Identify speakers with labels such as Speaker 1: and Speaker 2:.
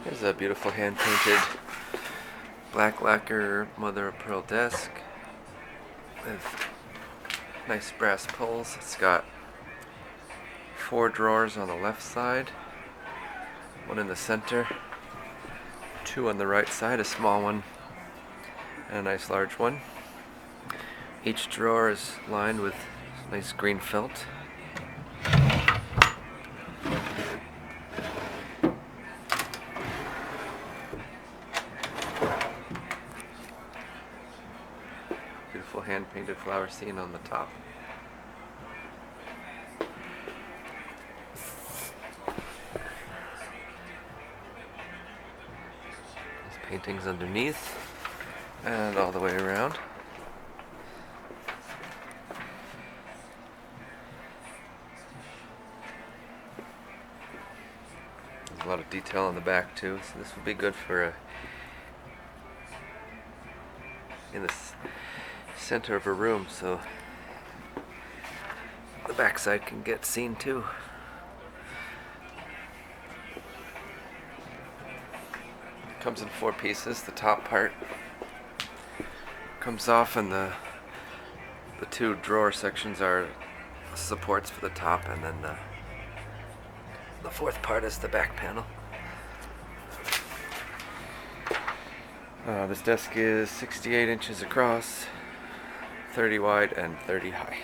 Speaker 1: Here's a beautiful hand-painted black lacquer mother of pearl desk with nice brass pulls. It's got 4 drawers on the left side, 1 in the center, 2 on the right side, a small one and a nice large one. Each drawer is lined with nice green felt. Beautiful hand-painted flower scene on the top. These paintings underneath and all the way around. There's a lot of detail on the back too, so this would be good for in the center of a room, so the backside can get seen too. Comes in 4 pieces. The top part comes off, and the 2 drawer sections are supports for the top, and then the 4th part is the back panel. This desk is 68 inches across, 30 wide, and 30 high.